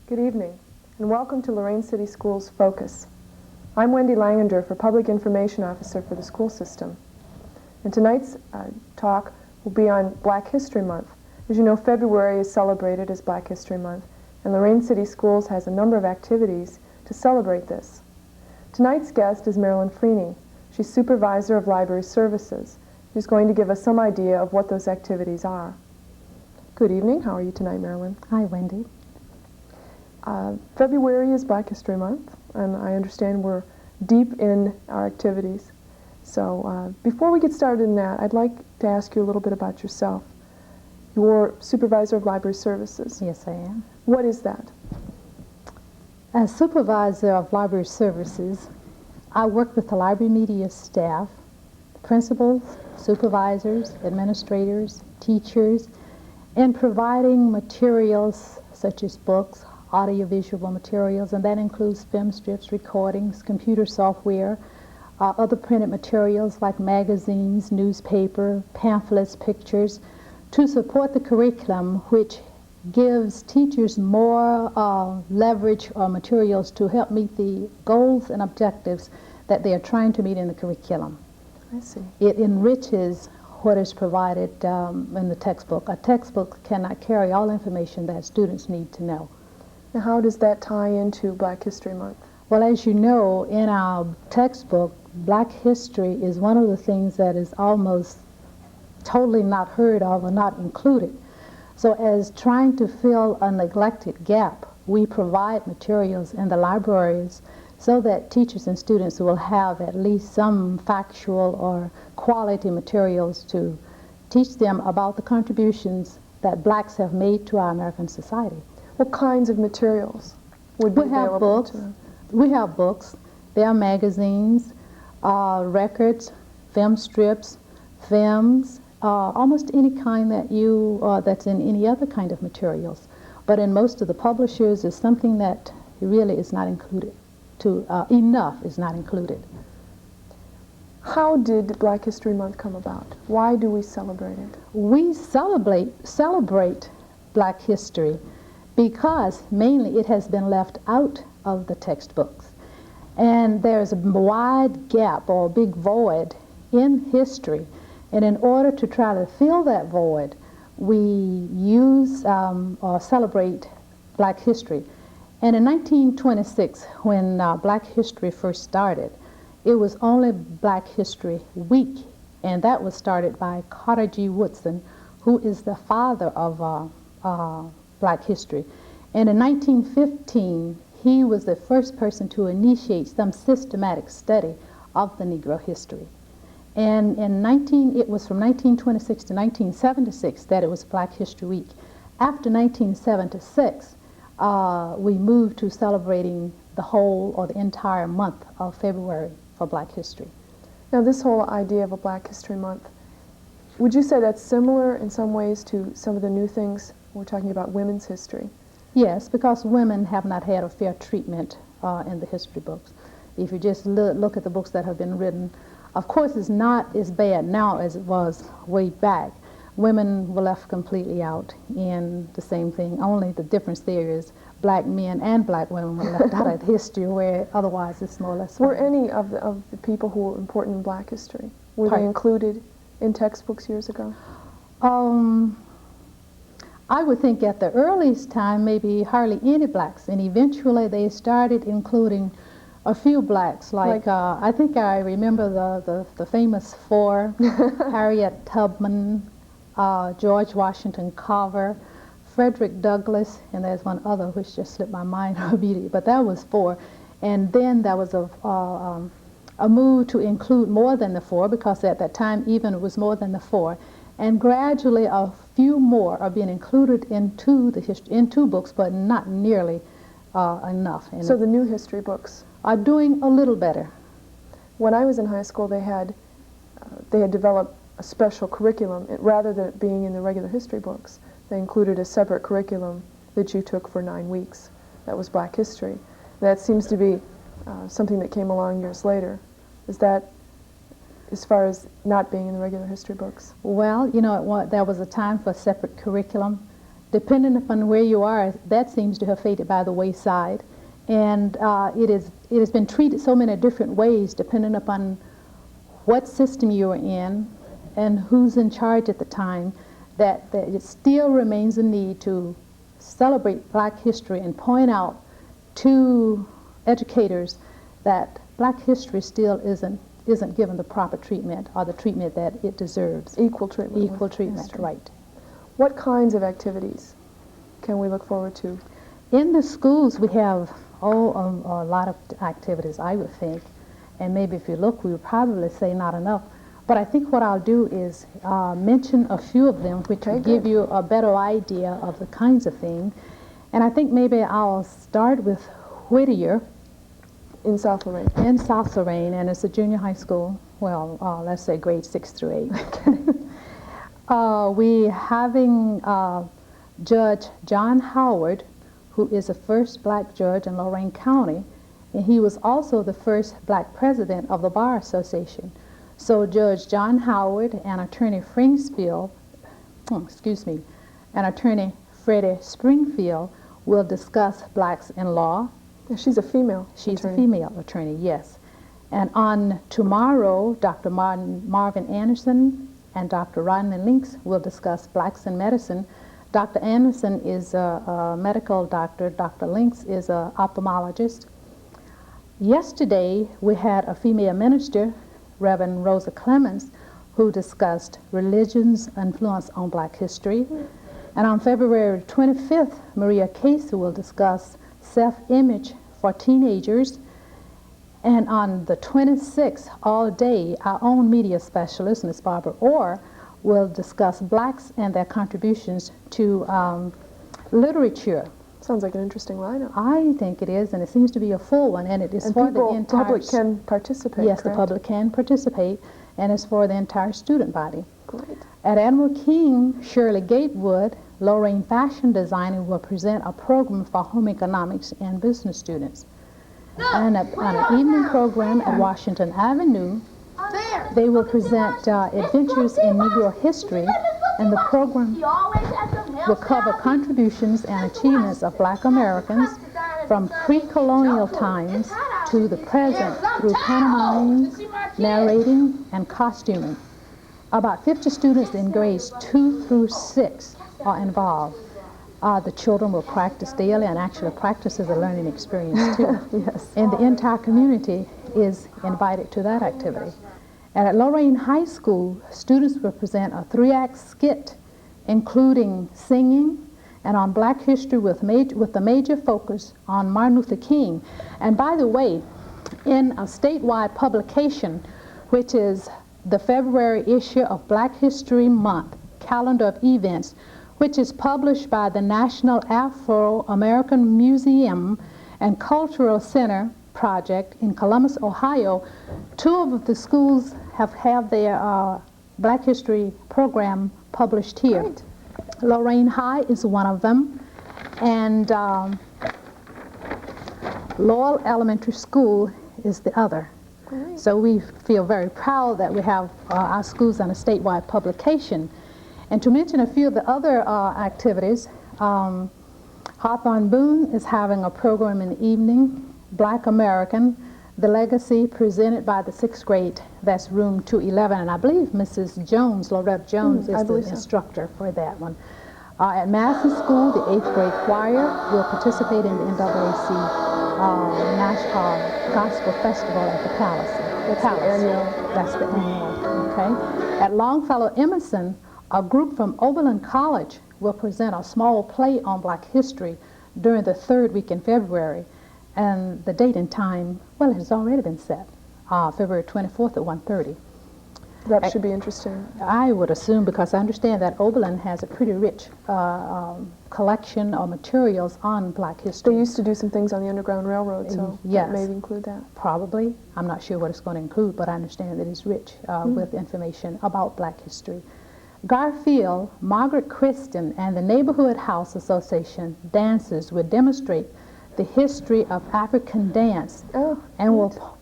Good evening, and welcome to Lorain City Schools Focus. I'm Wendy Langendorfer, Public Information Officer for the school system. And tonight's talk will be on Black History Month. As you know, February is celebrated as Black History Month, and Lorain City Schools has a number of activities to celebrate this. Tonight's guest is Marilyn Freeney. She's Supervisor of Library Services. She's going to give us some idea of what those activities are. Good evening. How are you tonight, Marilyn? Hi, Wendy. February is Black History Month, and I understand we're deep in our activities. So before we get started in that, I'd like to ask you a little bit about yourself. You're Supervisor of Library Services. Yes, I am. What is that? As Supervisor of Library Services, I work with the library media staff, principals, supervisors, administrators, teachers, in providing materials such as books, audiovisual materials, and that includes film strips, recordings, computer software, other printed materials like magazines, newspaper, pamphlets, pictures, to support the curriculum, which gives teachers more leverage or materials to help meet the goals and objectives that they are trying to meet in the curriculum. I see. It enriches what is provided in the textbook. A textbook cannot carry all information that students need to know. Now, how does that tie into Black History Month? Well, as you know, in our textbook, Black history is one of the things that is almost totally not heard of or not included. So as trying to fill a neglected gap, we provide materials in the libraries so that teachers and students will have at least some factual or quality materials to teach them about the contributions that blacks have made to our American society. What kinds of materials would be available to them? We have books. There are magazines, records, film strips, films, almost any kind that that's in any other kind of materials. But in most of the publishers, is something that really is not included. Enough is not included. How did Black History Month come about? Why do we celebrate it? We celebrate Black history because mainly it has been left out of the textbooks. And there's a wide gap or a big void in history. And in order to try to fill that void, we use or celebrate Black history. And in 1926, when Black history first started, it was only Black History Week. And that was started by Carter G. Woodson, who is the father of Black history. And in 1915, he was the first person to initiate some systematic study of the Negro history. And it was from 1926 to 1976 that it was Black History Week. After 1976, we moved to celebrating the whole or the entire month of February for Black history. Now, this whole idea of a Black History Month, would you say that's similar in some ways to some of the new things? We're talking about women's history. Yes, because women have not had a fair treatment in the history books. If you just look at the books that have been written, of course it's not as bad now as it was way back. Women were left completely out in the same thing. Only the difference there is black men and black women were left out of history, where otherwise it's more or less Were fine. any of the people who were important in black history, were they Pardon? included in textbooks years ago? I would think at the earliest time, maybe hardly any blacks, and eventually they started including a few blacks. I think I remember the famous four: Harriet Tubman, George Washington Carver, Frederick Douglass, and there's one other which just slipped my mind immediately, but that was four. And then there was a move to include more than the four, because at that time even it was more than the four. And gradually a few more are being included into into books, but not nearly enough. And So the new history books are doing a little better. When I was in high school, they had developed a special curriculum. Rather than it being in the regular history books, they included a separate curriculum that you took for 9 weeks. That was black history. That seems to be something that came along years later. Is that as far as not being in the regular history books? Well, you know, there was a time for a separate curriculum. Depending upon where you are, that seems to have faded by the wayside. And it has been treated so many different ways depending upon what system you are in and who's in charge at the time, that it still remains a need to celebrate black history and point out to educators that black history still isn't given the proper treatment, or the treatment that it deserves. Equal treatment. Equal with treatment, history. right. What kinds of activities can we look forward to? In the schools, we have a lot of activities, I would think. And maybe if you look, we would probably say not enough. But I think what I'll do is mention a few of them, which will give you a better idea of the kinds of things. And I think maybe I'll start with Whittier. In South Lorain. In South Lorain, and it's a junior high school. Well, let's say grades 6 through 8. We having Judge John Howard, who is the first black judge in Lorain County, and he was also the first black president of the Bar Association. So Judge John Howard and Attorney and Attorney Freddie Springfield will discuss blacks in law. She's a female She's attorney. a female attorney, yes. And on tomorrow, Dr. Marvin Anderson and Dr. Rodney Links will discuss blacks in medicine. Dr. Anderson is a medical doctor. Dr. Links is an ophthalmologist. Yesterday, we had a female minister, Reverend Rosa Clemens, who discussed religion's influence on black history. And on February 25th, Maria Casey will discuss self-image for teenagers. And on the 26th, all day, our own media specialist, Ms. Barbara Orr, will discuss blacks and their contributions to literature. Sounds like an interesting lineup. I think it is, and it seems to be a full one, and it is for the entire... public can participate, Yes, correct? the public can participate, and it's for the entire student body. Great. At Admiral King, Shirley Gatewood, Lorain fashion designer, will present a program for home economics and business students. And on an evening program at Washington Avenue, they will present Adventures in Negro History, and the program will cover contributions and achievements of black Americans from pre-colonial times to the present through pantomiming, narrating, and costuming. About 50 students in grades 2 through 6 are involved. The children will practice daily, and actually practice is a learning experience too. Yes. And the entire community is invited to that activity. And at Lorain High School, students will present a 3-act skit, including singing, and on black history with the major focus on Martin Luther King. And by the way, in a statewide publication, which is the February issue of Black History Month, Calendar of Events, which is published by the National Afro-American Museum and Cultural Center Project in Columbus, Ohio, 2 of the schools have their Black History program published here. Great. Lorain High is one of them, And Lowell Elementary School is the other. Great. So we feel very proud that we have our schools on a statewide publication. And to mention a few of the other activities, Hawthorne Boone is having a program in the evening, Black American, The Legacy, presented by the 6th grade. That's room 211. And I believe Mrs. Jones, Loretta Jones, is the instructor for that one. At Madison School, the 8th grade choir will participate in the NAAC Gospel Festival at the Palace. That's the annual. Okay. At Longfellow Emerson, a group from Oberlin College will present a small play on Black history during the 3rd week in February. And the date and time, well, it has already been set, February 24th at 1:30. That should be interesting. I would assume, because I understand that Oberlin has a pretty rich collection of materials on Black history. They used to do some things on the Underground Railroad, so yes, that maybe include that. Probably. I'm not sure what it's going to include, but I understand that it's rich with information about Black history. Garfield, Margaret Kristen, and the Neighborhood House Association dancers will demonstrate the history of African dance and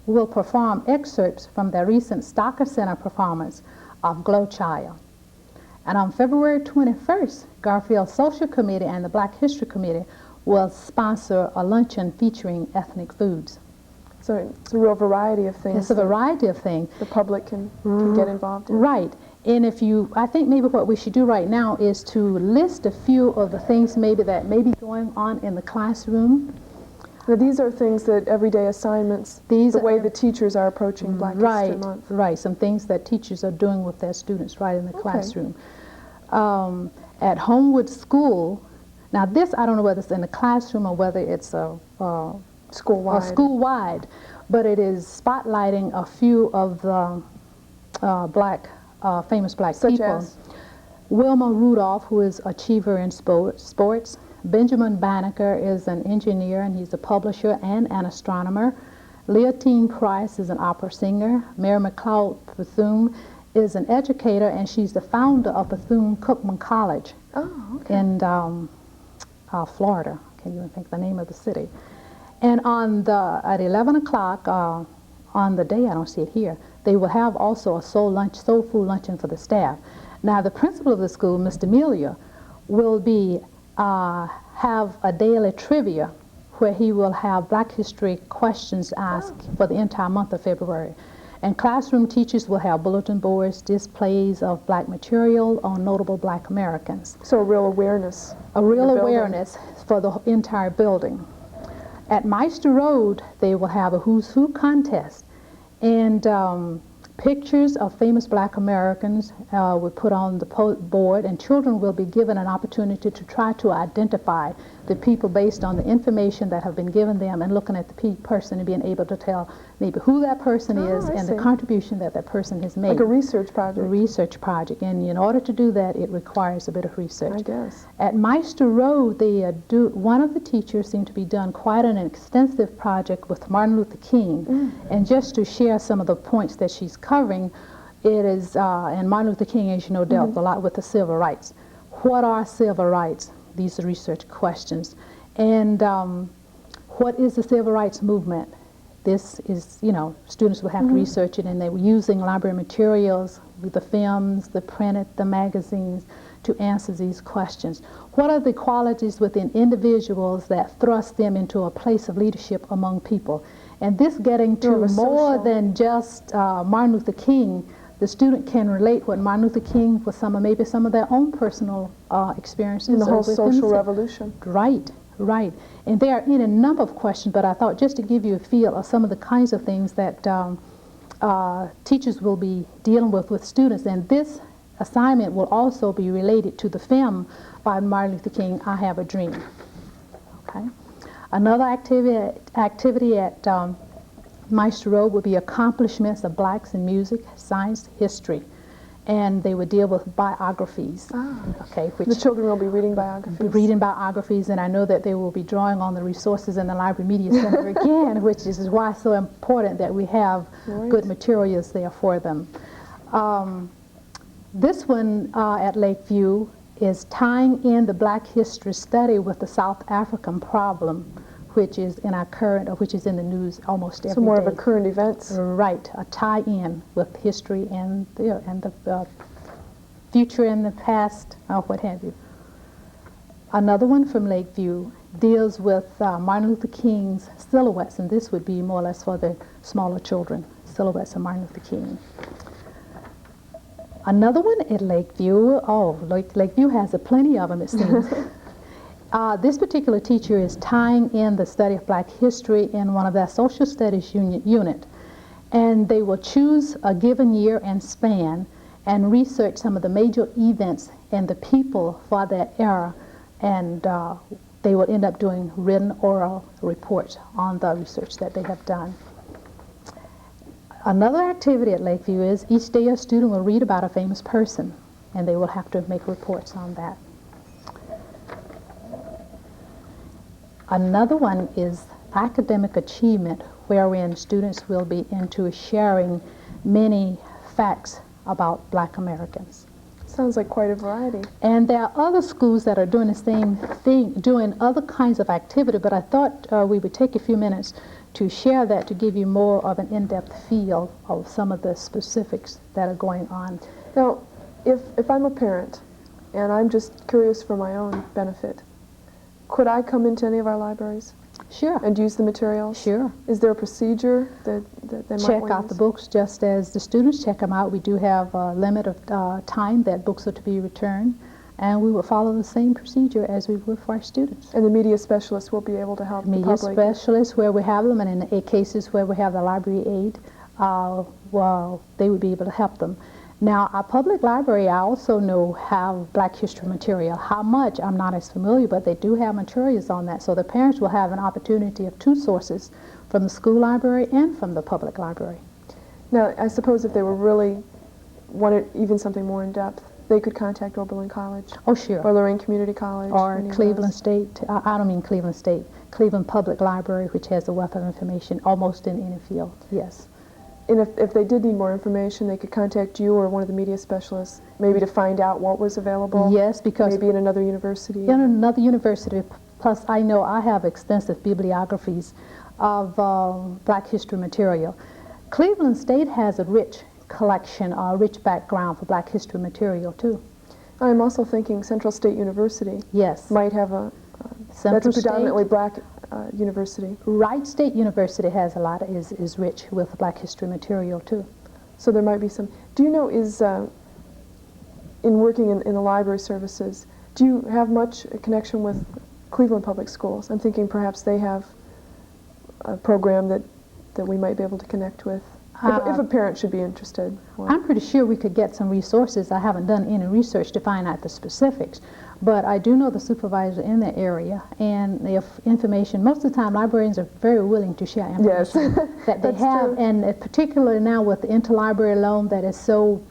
will perform excerpts from their recent Stocker Center performance of Glow Child. And on February 21st, Garfield Social Committee and the Black History Committee will sponsor a luncheon featuring ethnic foods. So it's a real variety of things. It's a variety of things. The public can get involved in. Right. And I think maybe what we should do right now is to list a few of the things maybe that may be going on in the classroom. Now, these are things that everyday assignments, the way the teachers are approaching Black History Month. Right, some things that teachers are doing with their students right in the classroom. At Homewood School, now this, I don't know whether it's in the classroom or whether it's school-wide, but it is spotlighting a few of the famous Black Such people. as? Wilma Rudolph, who is achiever in sports. Benjamin Banneker is an engineer, and he's a publisher and an astronomer. Leontine Price is an opera singer. Mary McLeod Bethune is an educator, and she's the founder of Bethune-Cookman College in Florida. I can't even think the name of the city. And at 11 o'clock on the day, I don't see it here, they will have also a soul food luncheon for the staff. Now, the principal of the school, Mr. Amelia, will have a daily trivia where he will have Black history questions asked for the entire month of February. And classroom teachers will have bulletin boards, displays of Black material on notable Black Americans. So a real awareness. A real awareness for the entire building. At Meister Road, they will have a Who's Who contest. And pictures of famous Black Americans were put on the board, and children will be given an opportunity to try to identify the people based on the information that have been given them, and looking at the person and being able to tell maybe who that person is and the contribution that that person has made. Like a research project. A research project. And in order to do that, it requires a bit of research. I guess. At Meister Road, one of the teachers seemed to be done quite an extensive project with Martin Luther King. And just to share some of the points that she's covering, it is, and Martin Luther King, as you know, dealt a lot with the civil rights. What are civil rights? These are research questions. And what is the civil rights movement? This is, students will have to research it, and they were using library materials, the films, the printed, the magazines, to answer these questions. What are the qualities within individuals that thrust them into a place of leadership among people? And this getting to more than just Martin Luther King. The student can relate what Martin Luther King with maybe some of their own personal experiences. In the whole social revolution. Right, right. And they are in a number of questions, but I thought just to give you a feel of some of the kinds of things that teachers will be dealing with students. And this assignment will also be related to the film by Martin Luther King, I Have a Dream. Okay. Another activity at Meister Road would be accomplishments of Blacks in music, science, history, and they would deal with biographies. Okay, which the children will be reading biographies. Reading biographies, and I know that they will be drawing on the resources in the Library Media Center again, which is why it's so important that we have good materials there for them. This one at Lakeview is tying in the Black history study with the South African problem, which is in our current, or which is in the news almost every day. So more of a current events. Right, a tie-in with history and the future and the past, or what have you. Another one from Lakeview deals with Martin Luther King's silhouettes, and this would be more or less for the smaller children, silhouettes of Martin Luther King. Another one at Lakeview, Lakeview has plenty of them, it seems. This particular teacher is tying in the study of Black history in one of their social studies unit, and they will choose a given year and span and research some of the major events and the people for that era, and they will end up doing written oral reports on the research that they have done. Another activity at Lakeview is each day a student will read about a famous person, and they will have to make reports on that. Another one is academic achievement, wherein students will be into sharing many facts about Black Americans. Sounds like quite a variety. And there are other schools that are doing the same thing, doing other kinds of activity, but I thought we would take a few minutes to share that to give you more of an in-depth feel of some of the specifics that are going on. Now, if I'm a parent and I'm just curious for my own benefit, could I come into any of our libraries? Sure. And use the materials? Sure. Is there a procedure that they might check want to out use? the books just as the students check them out. We do have a limit of time that books are to be returned, and we will follow the same procedure as we would for our students. And the media specialists will be able to help the Media public? specialists where we have them, and in cases where we have the library aide, well, they would be able to help them. Now, our public library, I also know, have Black history material. How much, I'm not as familiar, but they do have materials on that. So the parents will have an opportunity of two sources, from the school library and from the public library. Now, I suppose if they were really wanted even something more in depth, they could contact Oberlin College? Oh, sure. Or Lorain Community College? Or Cleveland State, I don't mean Cleveland State, Cleveland Public Library, which has a wealth of information almost in any field, yes. And if they did need more information, they could contact you or one of the media specialists, maybe to find out what was available? Yes, because maybe in another university? In another university. Plus, I know I have extensive bibliographies of Black history material. Cleveland State has a rich collection, a rich background for Black history material, too. I'm also thinking Central State University Yes. might have that's a predominantly Black university. Wright State University has a lot, is rich with Black history material, too. So there might be some. Do you know, in working in the library services, do you have much connection with Cleveland Public Schools? I'm thinking perhaps they have a program that we might be able to connect with, if a parent should be interested. I'm pretty sure we could get some resources. I haven't done any research to find out the specifics, but I do know the supervisor in the area, and if information, most of the time librarians are very willing to share information that they have, true. And particularly now with the interlibrary loan that is so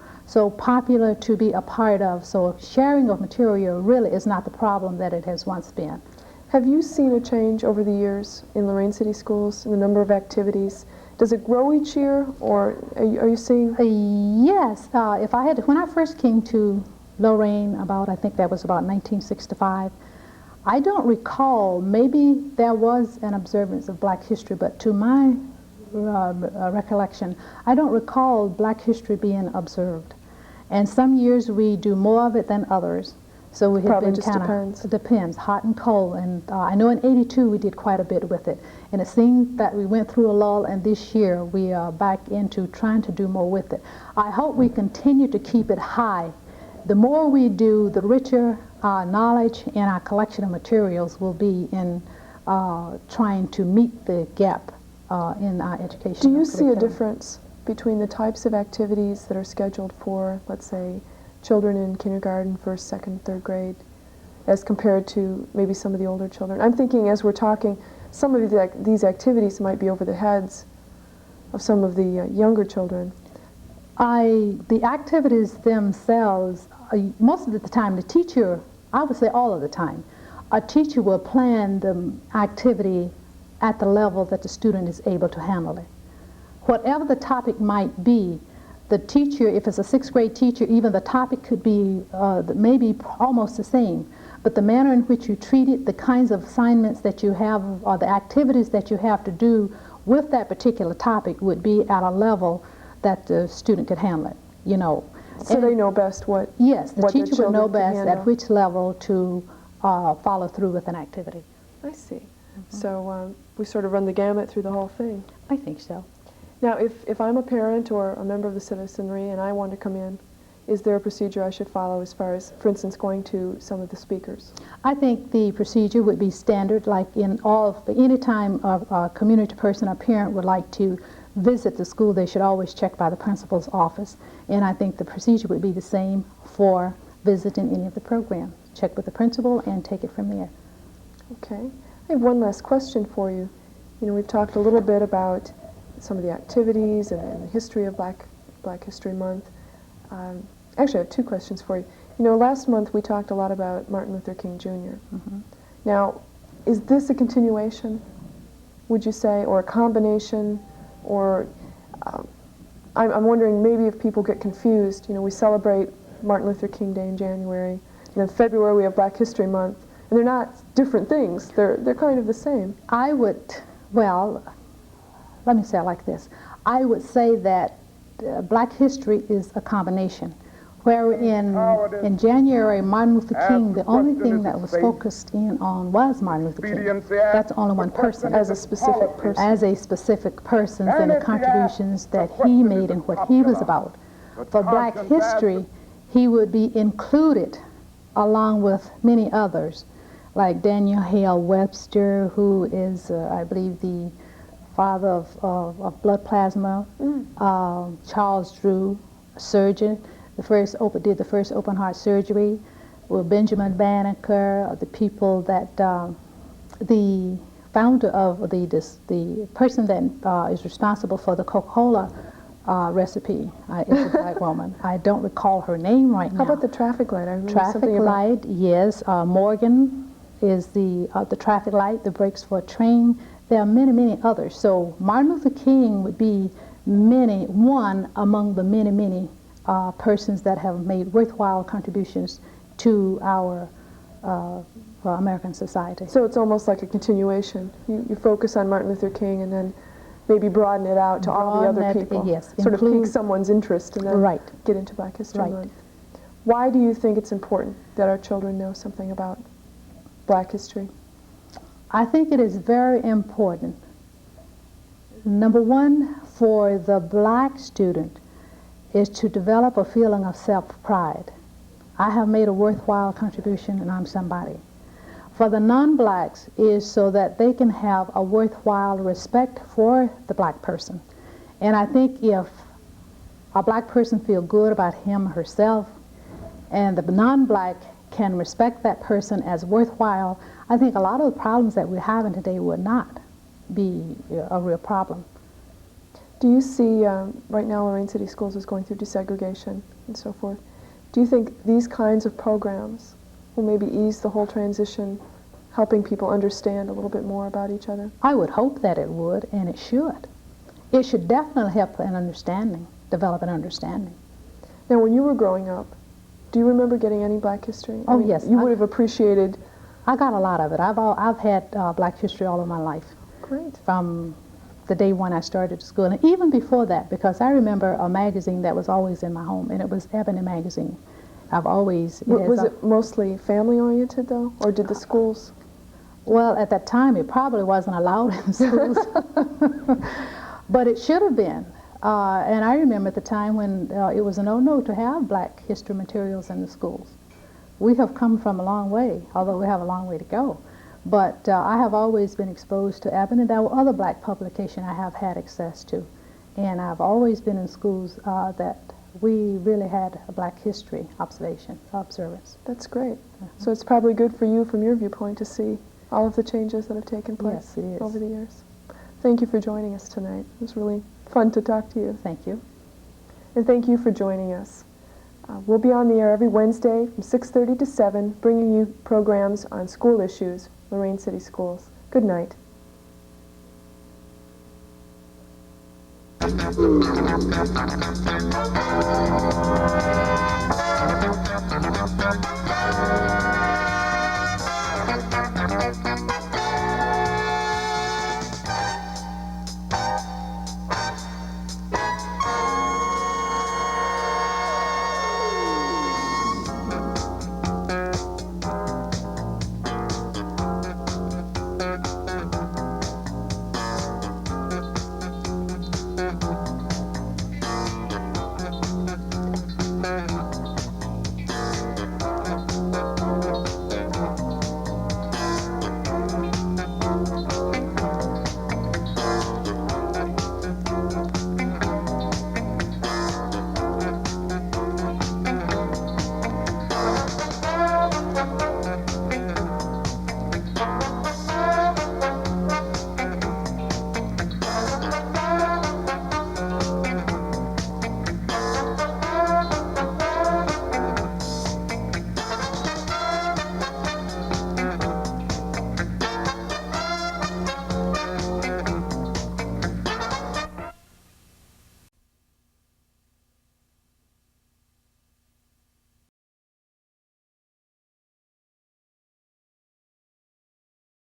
popular to be a part of, so sharing of material really is not the problem that it has once been. Have you seen a change over the years in Lorain City Schools in the number of activities? Does it grow each year, or are you seeing? Yes. When I first came to Lorain, I think that was about 1965, I don't recall, maybe there was an observance of Black history, but to my recollection, I don't recall Black history being observed. And some years we do more of it than others. So we have Probably been just kind depends. of, depends, hot and cold. And I know in '82 we did quite a bit with it. And it seemed that we went through a lull, and this year we are back into trying to do more with it. I hope we continue to keep it high. The more we do, the richer our knowledge and our collection of materials will be in trying to meet the gap in our education. Do you see a difference between the types of activities that are scheduled for, let's say, children in kindergarten, first, second, third grade, as compared to maybe some of the older children? I'm thinking, as we're talking, some of these activities might be over the heads of some of the younger children. The activities themselves, most of the time, the teacher, I would say all of the time, a teacher will plan the activity at the level that the student is able to handle it. Whatever the topic might be, the teacher, if it's a 6th grade teacher, even the topic could be maybe almost the same. But the manner in which you treat it, the kinds of assignments that you have, or the activities that you have to do with that particular topic would be at a level that the student could handle it, you know. So they know best what. Yes, the what teacher would know best handle. at which level to follow through with an activity. I see. So we sort of run the gamut through the whole thing. I think so. Now, if I'm a parent or a member of the citizenry and I want to come in, is there a procedure I should follow as far as, for instance, going to some of the speakers? I think the procedure would be standard, like in all, any time a community person or parent would like to visit the school, they should always check by the principal's office. And I think the procedure would be the same for visiting any of the programs. Check with the principal and take it from there. Okay. I have one last question for you. You know, we've talked a little bit about some of the activities and the history of Black History Month. Actually, I have 2 questions for you. You know, last month we talked a lot about Martin Luther King Jr. Now, is this a continuation, would you say, or a combination, or I'm wondering maybe if people get confused. You know, we celebrate Martin Luther King Day in January, and in February we have Black History Month, and they're not different things. They're kind of the same. I would, well, let me say it like this. I would say that Black history is a combination. Where in January, Martin Luther King, the only thing that was focused in on was Martin Luther King. That's only one person. As a specific person. As a specific person and the contributions that he made and what he was about. For Black history, he would be included along with many others, like Daniel Hale Webster, who is, I believe, the father of blood plasma, Charles Drew, surgeon, did the first open heart surgery, with Benjamin Banneker, the people that, the founder of the person that is responsible for the Coca-Cola recipe is a Black woman. I don't recall her name right now. How about the traffic light? I remember traffic light, yes. Morgan is the traffic light, the brakes for a train. There are many, many others. So Martin Luther King would be one among the many, many persons that have made worthwhile contributions to our American society. So it's almost like a continuation. You focus on Martin Luther King and then maybe broaden it out to all the other people. Yes, sort of pique someone's interest and then get into Black History Month. Why do you think it's important that our children know something about Black history? I think it is very important. Number one, for the Black student, is to develop a feeling of self-pride. I have made a worthwhile contribution and I'm somebody. For the non-Blacks is so that they can have a worthwhile respect for the Black person. And I think if a Black person feels good about him or herself and the non-Black can respect that person as worthwhile, I think a lot of the problems that we're having today would not be a real problem. Do you see, right now Lorain City Schools is going through desegregation and so forth. Do you think these kinds of programs will maybe ease the whole transition, helping people understand a little bit more about each other? I would hope that it would, and it should. It should definitely help an understanding, develop an understanding. Now, when you were growing up, do you remember getting any Black history? Oh, yes. You would have appreciated... I got a lot of it. I've had Black history all of my life. Great. From the day when I started school, and even before that, because I remember a magazine that was always in my home, and it was Ebony Magazine. I've always... Was it mostly family-oriented, though, or did the schools... Well, at that time, it probably wasn't allowed in schools, but it should have been. And I remember at the time when it was a no-no to have Black history materials in the schools. We have come from a long way, although we have a long way to go. But I have always been exposed to Ebony. There were other Black publications I have had access to. And I've always been in schools that we really had a Black history observance. That's great. So it's probably good for you, from your viewpoint, to see all of the changes that have taken place over the years. Thank you for joining us tonight. It was really fun to talk to you. Thank you. And thank you for joining us. We'll be on the air every Wednesday from 6:30 to 7, bringing you programs on school issues, Lorain City Schools. Good night.